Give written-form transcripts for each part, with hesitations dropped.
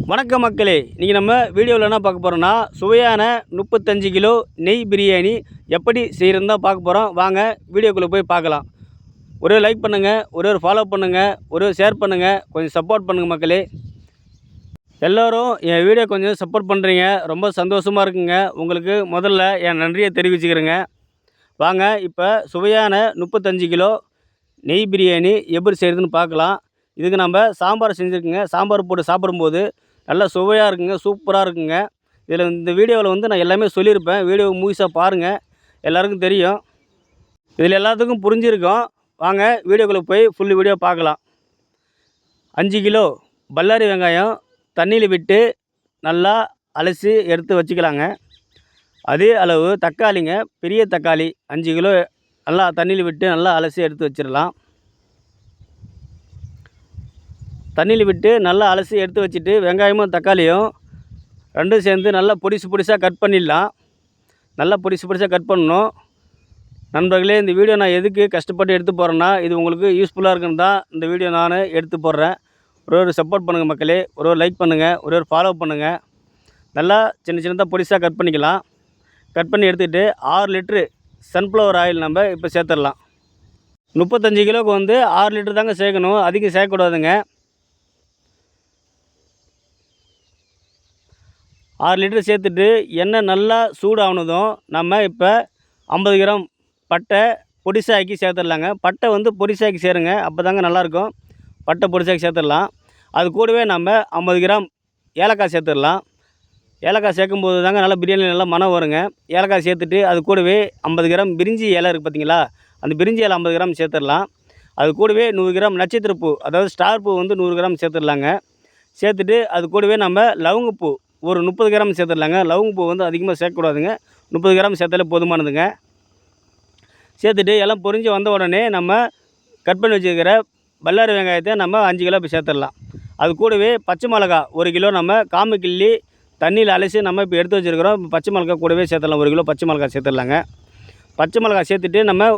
வணக்கம் மக்களே, இன்றைக்கி நம்ம வீடியோவில் என்ன பார்க்க போகிறோன்னா, சுவையான 35 கிலோ நெய் பிரியாணி எப்படி செய்கிறதுன்னு தான் பார்க்க போகிறோம். வாங்க வீடியோக்குள்ளே போய் பார்க்கலாம். ஒரே லைக் பண்ணுங்கள், ஒரே ஒரு ஃபாலோ பண்ணுங்கள், ஒரே ஷேர் பண்ணுங்கள், கொஞ்சம் சப்போர்ட் பண்ணுங்கள் மக்களே. எல்லோரும் என் வீடியோ கொஞ்சம் சப்போர்ட் பண்ணுறீங்க, ரொம்ப சந்தோஷமாக இருக்குங்க. உங்களுக்கு முதல்ல என் நன்றியை தெரிவிச்சுக்கிறேங்க. வாங்க இப்போ சுவையான 35 கிலோ நெய் பிரியாணி எப்படி செய்கிறதுன்னு பார்க்கலாம். இதுக்கு நம்ம சாம்பார் செஞ்சுருக்குங்க. சாம்பார் போட்டு சாப்பிடும்போது நல்லா சுவையாக இருக்குங்க, சூப்பராக இருக்குங்க. இந்த வீடியோவில் வந்து நான் எல்லாமே சொல்லியிருப்பேன். வீடியோ முழுசாக பாருங்கள், எல்லாருக்கும் தெரியும். இதில் எல்லாத்துக்கும் புரிஞ்சிருக்கும். வாங்க வீடியோக்குள்ளே போய் ஃபுல் வீடியோ பார்க்கலாம். 5 கிலோ பல்லாரி வெங்காயம் தண்ணியில் விட்டு நல்லா அலசி எடுத்து வச்சுக்கலாங்க. அதே அளவு தக்காளிங்க, பெரிய தக்காளி 5 கிலோ நல்லா தண்ணியில் விட்டு நல்லா அலசி எடுத்து வச்சிடலாம். தண்ணியில் விட்டு நல்லா அலசி எடுத்து வச்சுட்டு வெங்காயமும் தக்காளியும் ரெண்டும் சேர்ந்து நல்லா பொடிசாக கட் பண்ணிடலாம். நல்லா பொடிசாக கட் பண்ணணும். நண்பர்களே, இந்த வீடியோ நான் எதுக்கு கஷ்டப்பட்டு எடுத்து போகிறேன்னா, இது உங்களுக்கு யூஸ்ஃபுல்லாக இருக்குன்னு தான் இந்த வீடியோ நான் எடுத்து போடுறேன். ஒரு சப்போர்ட் பண்ணுங்கள் மக்களே, ஒரு லைக் பண்ணுங்கள், ஒரு ஃபாலோ பண்ணுங்கள். நல்லா சின்னதாக பொடிசாக கட் பண்ணிக்கலாம். கட் பண்ணி எடுத்துக்கிட்டு 6 லிட்ரு சன்ஃப்ளவர் ஆயில் நம்ம இப்போ சேர்த்துடலாம். 35 கிலோவுக்கு வந்து 6 லிட்டர் தாங்க சேர்க்கணும், அதிகம் சேர்க்கக்கூடாதுங்க. 6 லிட்டர் சேர்த்துட்டு எண்ணெய் நல்லா சூடானதும் நம்ம இப்போ 50 கிராம் பட்டை பொடிசாக்கி சேர்த்துடலாங்க. பட்டை வந்து பொடிசாக்கி சேருங்க, அப்போ தாங்க நல்லாயிருக்கும். பட்டை பொடிசாக்கி சேர்த்துடலாம். அது கூடவே நம்ம 50 கிராம் ஏலக்காய் சேர்த்துடலாம். ஏலக்காய் சேர்க்கும்போது தாங்க நல்லா பிரியாணி நல்லா மனம் வருங்க. ஏலக்காய் சேர்த்துட்டு அது கூடவே 50 கிராம் பிரிஞ்சி இலை இருக்குது பார்த்தீங்களா, அந்த பிரிஞ்சி இலை 50 கிராம் சேர்த்துடலாம். அது கூடவே 100 கிராம் நட்சத்திரப்பூ, அதாவது ஸ்டார் பூ வந்து 100 கிராம் சேர்த்துடலாங்க. சேர்த்துட்டு அது கூடவே நம்ம லவங்கப்பூ ஒரு 30 கிராம் சேர்த்துடலாங்க. லவங்கப்பூ வந்து அதிகமாக சேர்க்கக்கூடாதுங்க, 30 கிராம் சேர்த்தாலே போதுமானதுங்க. சேர்த்துட்டு எல்லாம் பொரிஞ்சு வந்த உடனே நம்ம கட் பண்ணி வச்சுருக்கிற பல்லாரி வெங்காயத்தை நம்ம 5 கிலோ இப்போ சேர்த்துடலாம். அது கூடவே பச்சை மிளகா 1 கிலோ நம்ம காம்பு கிள்ளி தண்ணியில் அலசி நம்ம இப்போ எடுத்து வச்சுருக்கிறோம். பச்சை மிளகா கூடவே சேர்த்துடலாம். 1 கிலோ பச்சை மிளகா சேர்த்துடலாங்க. பச்சை மிளகா சேர்த்துட்டு நம்ம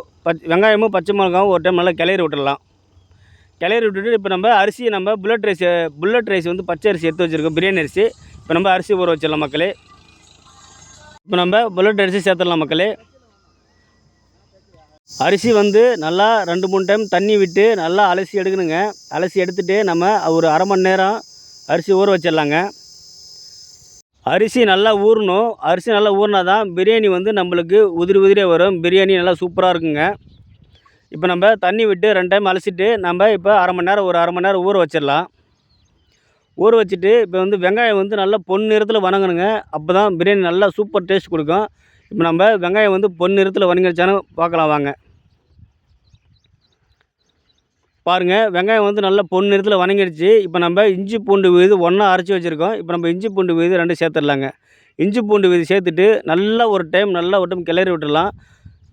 வெங்காயமும் பச்சை மிளகாவும் ஒரு டைம் நல்லா கிளறி விட்டுடலாம். கிளறி விட்டுட்டு இப்போ நம்ம அரிசியை நம்ம புல்லட் ரைஸ் வந்து பச்சை அரிசி எடுத்து வச்சுருக்கோம், பிரியாணி அரிசி. இப்போ நம்ம அரிசி ஊற வச்சிடலாம் மக்களே. இப்போ நம்ம புல்லட் அரிசி சேர்த்துடலாம் மக்களே. அரிசி வந்து நல்லா 2-3 டைம் தண்ணி விட்டு நல்லா அலசி எடுக்கணுங்க. அலசி எடுத்துகிட்டு நம்ம ஒரு அரை மணி நேரம் அரிசி ஊற வச்சிடலாங்க. அரிசி நல்லா ஊறணும். அரிசி நல்லா ஊறினா தான் பிரியாணி வந்து நம்மளுக்கு உதிரியாக வரும். பிரியாணி நல்லா சூப்பராக இருக்குங்க. இப்போ நம்ம தண்ணி விட்டு 2 டைம் அலசிட்டு நம்ம இப்போ ஒரு அரை மணி நேரம் ஊற வச்சிடலாம். ஊற வச்சுட்டு இப்போ வந்து வெங்காயம் வந்து நல்லா பொன்னிறத்தில் வணங்கணுங்க. அப்போ தான் பிரியாணி நல்லா சூப்பர் டேஸ்ட் கொடுக்கும். இப்போ நம்ம வெங்காயம் வந்து பொன்னிறத்தில் வணங்கிடுச்சானு பார்க்கலாம் வாங்க. பாருங்கள், வெங்காயம் வந்து நல்லா பொன்னிறத்தில் வணங்கிடுச்சு. இப்போ நம்ம இஞ்சி பூண்டு விழுது ஒன்றா அரைச்சி வச்சுருக்கோம். இப்போ நம்ம இஞ்சி பூண்டு விழுது 2 சேர்த்துடலாங்க. இஞ்சி பூண்டு விழுது சேர்த்துட்டு நல்லா ஒரு டைம் கிளறி விட்டுடலாம்.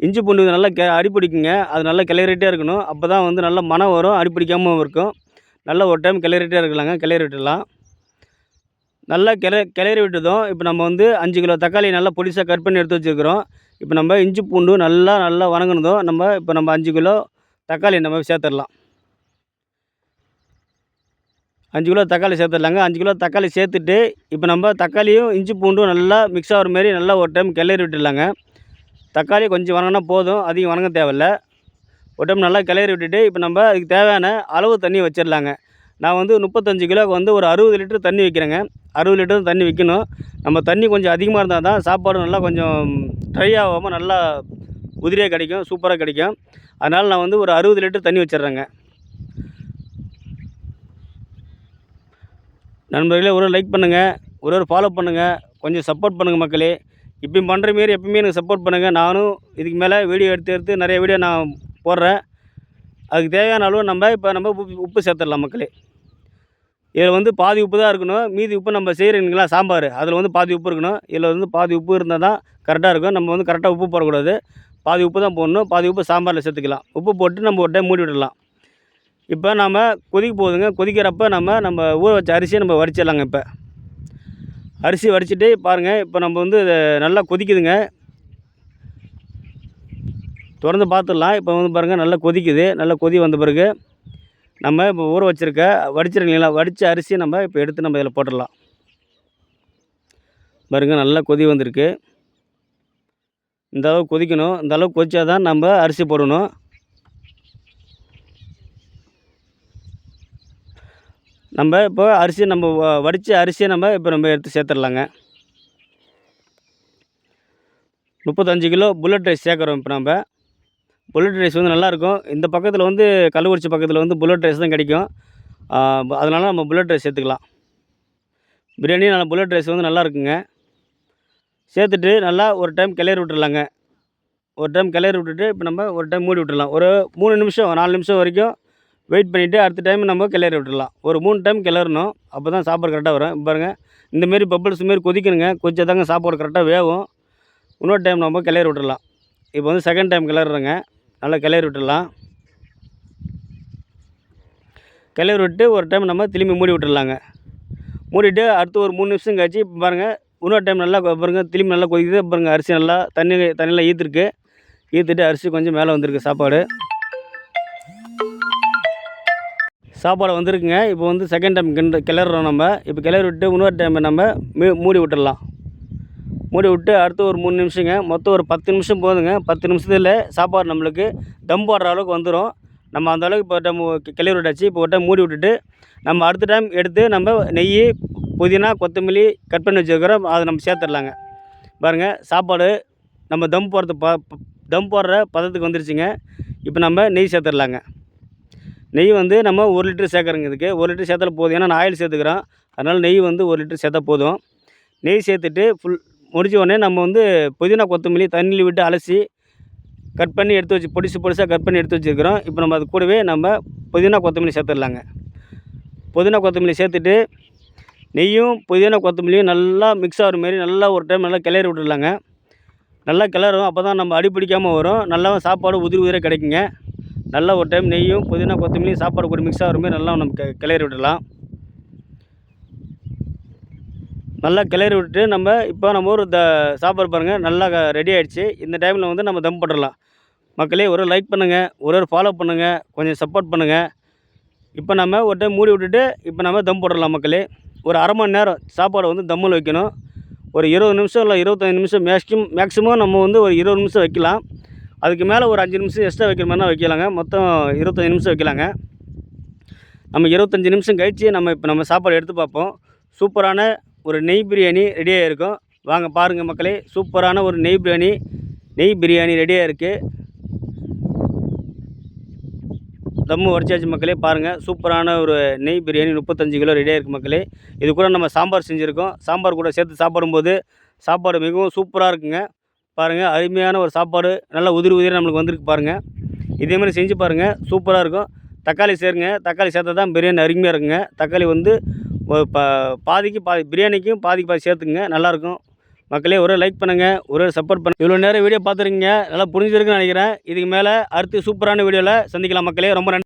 இஞ்சி பூண்டு விழுது நல்லா அடிப்பிடிக்குங்க, அது நல்லா கிளறிட்டே இருக்கணும். அப்போ தான் வந்து நல்லா மனம் வரும், அடிப்பிடிக்காமல் இருக்கும். நல்லா ஒரு டைம் கிளறிட்டே இருக்கலாங்க. கிளறி விட்டுடலாம். நல்லா கிளறி விட்டதும் இப்போ நம்ம வந்து 5 கிலோ தக்காளி நல்லா பொடிசாக கட் பண்ணி எடுத்து வச்சுருக்கிறோம். இப்போ நம்ம இஞ்சி பூண்டு நல்லா வணங்கினதும் இப்போ நம்ம 5 கிலோ தக்காளி நம்ம சேர்த்துடலாம். 5 கிலோ தக்காளி சேர்த்துடலாங்க. 5 கிலோ தக்காளி சேர்த்துட்டு இப்போ நம்ம தக்காளியும் இஞ்சி பூண்டும் நல்லா மிக்ஸ் ஆகிற மாரி நல்லா ஒரு டைம் கிளறி விட்டுடலாங்க. தக்காளி கொஞ்சம் வணங்கினா போதும், அதிகம் வணங்க தேவையில்லை. ஒரு டைம் நல்லா கிளறி விட்டுட்டு இப்போ நம்ம அதுக்கு தேவையான அளவு தண்ணி வச்சிடலாங்க. நான் வந்து 35 கிலோவுக்கு வந்து ஒரு 60 லிட்டர் தண்ணி வைக்கிறேங்க. 60 லிட்டர் தண்ணி வைக்கணும். நம்ம தண்ணி கொஞ்சம் அதிகமாக இருந்தால் தான் சாப்பாடு நல்லா கொஞ்சம் ட்ரை ஆகாமல் நல்லா உதிரியாக கிடைக்கும், சூப்பராக கிடைக்கும். அதனால் நான் வந்து ஒரு 60 லிட்டர் தண்ணி வச்சிட்றேங்க. நண்பர்களே, ஒரு லைக் பண்ணுங்கள், ஒரு ஃபாலோ பண்ணுங்கள், கொஞ்சம் சப்போர்ட் பண்ணுங்கள் மக்களே. இப்பயும் பண்ணுற மாரி எப்பயுமே எனக்கு சப்போர்ட் பண்ணுங்கள். நானும் இதுக்கு மேலே வீடியோ எடுத்து நிறைய வீடியோ நான் போடுறேன். அதுக்கு தேவையான அளவு நம்ம உப்பு சேர்த்துடலாம் மக்களே. இதில் வந்து பாதி உப்பு தான் இருக்கணும். மீதி உப்பு நம்ம செய்கிறீங்களா சாம்பார், அதில் வந்து பாதி உப்பு இருக்கணும். இதில் வந்து பாதி உப்பு இருந்தால் தான் கரெக்டாக இருக்கும். நம்ம வந்து கரெக்டாக உப்பு போடக்கூடாது, பாதி உப்பு தான் போடணும். பாதி உப்பு சாம்பாரில் சேர்த்துக்கலாம். உப்பு போட்டு நம்ம ஒரு டைம் மூடி விடலாம். இப்போ நம்ம கொதிக்க போகுதுங்க. கொதிக்கிறப்ப நம்ம ஊற வச்ச அரிசியை நம்ம வடிச்சிடலாங்க. இப்போ அரிசி வடிச்சிட்டு பாருங்கள், இப்போ நம்ம வந்து நல்லா கொதிக்குதுங்க. திறந்து பார்த்துடலாம். இப்போ வந்து பாருங்கள் நல்லா கொதிக்குது. நல்லா கொதி வந்த பிறகு நம்ம இப்போ ஊற வச்சுருக்க வடிச்சிருக்கீங்களா, வடித்த அரிசியை நம்ம இப்போ எடுத்து நம்ம இதில் போட்டுடலாம். பாருங்கள் நல்லா கொதி வந்திருக்கு. இந்த அளவுக்கு கொதிக்கணும். இந்த அளவுக்கு கொதிச்சா தான் நம்ம அரிசி போடணும். நம்ம இப்போ அரிசி நம்ம வடித்த அரிசியை நம்ம எடுத்து சேர்த்துடலாங்க. 35 கிலோ புல்லட் ரைஸ் சேர்க்குறோம் இப்போ நம்ம. புல்லட் ரைஸ் வந்து நல்லாயிருக்கும். இந்த பக்கத்தில் வந்து கள்ளக்குறிச்சி பக்கத்தில் வந்து புல்லட் ரைஸ் தான் கிடைக்கும். அதனால நம்ம புல்லட் ரைஸ் சேர்த்துக்கலாம். பிரியாணி நல்லா புல்லட் ரைஸ் வந்து நல்லாயிருக்குங்க. சேர்த்துட்டு நல்லா ஒரு டைம் கிளறி விட்டுறலாங்க. ஒரு டைம் கிளறி விட்டுட்டு இப்போ நம்ம ஒரு டைம் மூடி விட்டுடலாம். ஒரு 3 நிமிஷம் 4 நிமிஷம் வரைக்கும் வெயிட் பண்ணிவிட்டு அடுத்த டைம் நம்ம கிளறி விட்டுடலாம். ஒரு 3 டைம் கிளறணும். அப்போ தான் சாப்பாடு கரெக்டாக வரும். பாருங்கள் இந்தமாரி பப்பிள்ஸ் மாரி கொதிக்கணுங்க. கொதிச்சா தாங்க சாப்பாடு கரெக்டாக வேகும். இன்னொரு டைம் நம்ம கிளறி விட்டுடலாம். இப்போ வந்து செகண்ட் டைம் கிளறுறேங்க. நல்லா கிளறி விட்டுடலாம். கிளறி விட்டு ஒரு டைம் நம்ம திரும்பி மூடி விட்டுடலாங்க. மூடிட்டு அடுத்து ஒரு 3 நிமிஷம் கழிச்சு இப்போ பாருங்கள் இன்னொரு டைம் நல்லா பாருங்கள் திரும்பி நல்லா கொதிக்குது. பாருங்கள் அரிசி நல்லா தண்ணியில் ஈர்த்துருக்கு. ஈர்த்துட்டு அரிசி கொஞ்சம் மேலே வந்திருக்கு சாப்பாடு வந்திருக்குங்க. இப்போ வந்து செகண்ட் டைம் கிளறுறோம் நம்ம. இப்போ கிளறி விட்டு இன்னொரு டைம் நம்ம மூடி விட்டுடலாம். மூடி விட்டு அடுத்து ஒரு 3 நிமிஷங்க. மொத்தம் ஒரு 10 நிமிஷம் போதுங்க. 10 நிமிஷத்தில் சாப்பாடு நம்மளுக்கு தம் போடுற அளவுக்கு வந்துடும். நம்ம அந்த அளவுக்கு இப்போ டைம் கிளறி விட்டாச்சு. இப்போ ஒரு டைம் மூடி விட்டுட்டு நம்ம அடுத்த டைம் எடுத்து நம்ம நெய், புதினா, கொத்தமல்லி கட் பண்ணி வச்சுருக்கிறோம். அதை நம்ம சேர்த்துடலாங்க. பாருங்கள் சாப்பாடு நம்ம தம் போடுற பதத்துக்கு வந்துருச்சுங்க. இப்போ நம்ம நெய் சேர்த்துடலாங்க. நெய் வந்து நம்ம 1 லிட்டர் சேர்க்குறோங்க. இதுக்கு 1 லிட்டர் சேர்த்தால போதும். ஏன்னா நான் ஆயில் சேர்த்துக்கிறோம். அதனால் நெய் வந்து 1 லிட்டர் சேர்த்தா போதும். நெய் சேர்த்துட்டு முடிச்ச உடனே நம்ம வந்து புதினா, கொத்தமல்லி தண்ணியில் விட்டு அலசி கட் பண்ணி எடுத்து வச்சு பொடிசாக கட் பண்ணி எடுத்து வச்சுருக்கிறோம். இப்போ நம்ம அது கூடவே நம்ம புதினா, கொத்தமல்லி சேர்த்துடலாங்க. புதினா, கொத்தமல்லி சேர்த்துட்டு நெய்யும் புதினா, கொத்தமல்லியும் நல்லா மிக்ஸ் ஆகிற மாரி நல்லா ஒரு டைம் நல்லா கிளறி விட்டுடலாங்க. நல்லா கிளறும். அப்போ தான் நம்ம அடி பிடிக்காமல் வரும். நல்லா சாப்பாடு உதிரியாக கிடைக்குங்க. நல்லா ஒரு டைம் நெய்யும் புதினா, கொத்தமல்லியும் சாப்பாடு கூட மிக்ஸ் ஆகிற மாதிரி நல்லா நம்ம கிளறி விட்டுடலாம். நல்லா கிளறி விட்டுட்டு நம்ம ஒரு சாப்பாடு பாருங்கள் நல்லா ரெடி ஆகிடுச்சு. இந்த டைமில் வந்து நம்ம தம் போட்டுடலாம். மக்களே ஒரு லைக் பண்ணுங்கள், ஒரு ஃபாலோ பண்ணுங்கள், கொஞ்சம் சப்போர்ட் பண்ணுங்கள். இப்போ நம்ம ஒரு டைம் மூடி விட்டுட்டு இப்போ நம்ம தம் போட்டுடலாம் மக்களே. ஒரு அரை மணி நேரம் சாப்பாடு வந்து தம்மில் வைக்கணும். ஒரு 20 நிமிஷம் இல்லை 25 நிமிஷம் மேக்ஸிமம் நம்ம வந்து ஒரு 20 நிமிஷம் வைக்கலாம். அதுக்கு மேலே ஒரு 5 நிமிஷம் எக்ஸ்ட்ரா வைக்கிற மாதிரினா வைக்கலாங்க. மொத்தம் 25 நிமிஷம் வைக்கலாங்க. நம்ம 25 நிமிஷம் கழித்து இப்போ நம்ம சாப்பாடு எடுத்து பார்ப்போம். சூப்பரான ஒரு நெய் பிரியாணி ரெடியாக இருக்கும். வாங்க பாருங்கள் மக்களே. சூப்பரான ஒரு நெய் பிரியாணி ரெடியாக இருக்குது. தம்மு உடச்சாச்சு மக்களே. பாருங்கள் சூப்பரான ஒரு நெய் பிரியாணி 35 கிலோ ரெடியாக இருக்குது மக்களே. இது கூட நம்ம சாம்பார் செஞ்சுருக்கோம். சாம்பார் கூட சேர்த்து சாப்பிடும்போது சாப்பாடு மிகவும் சூப்பராக இருக்குங்க. பாருங்கள் அருமையான ஒரு சாப்பாடு நல்லா உதிரியாக நம்மளுக்கு வந்திருக்கு பாருங்கள். இதேமாதிரி செஞ்சு பாருங்கள் சூப்பராக இருக்கும். தக்காளி சேருங்க. தக்காளி சேர்த்தா தான் பிரியாணி அருமையாக இருக்குங்க. தக்காளி வந்து பாதிக்கு பாதி பிரியாணிக்கும் பாதிக்கு பாதி சேர்த்துக்குங்க. நல்லாயிருக்கும் மக்களே. ஒரு லைக் பண்ணுங்கள், ஒரு சப்போர்ட் பண்ணுங்கள். இவ்வளோ நேரம் வீடியோ பார்த்துருக்கீங்க. நல்லா புரிஞ்சிருக்குன்னு நினைக்கிறேன். இதுக்கு மேலே அடுத்து சூப்பரான வீடியோவில் சந்திக்கலாம் மக்களே. ரொம்ப நன்றி.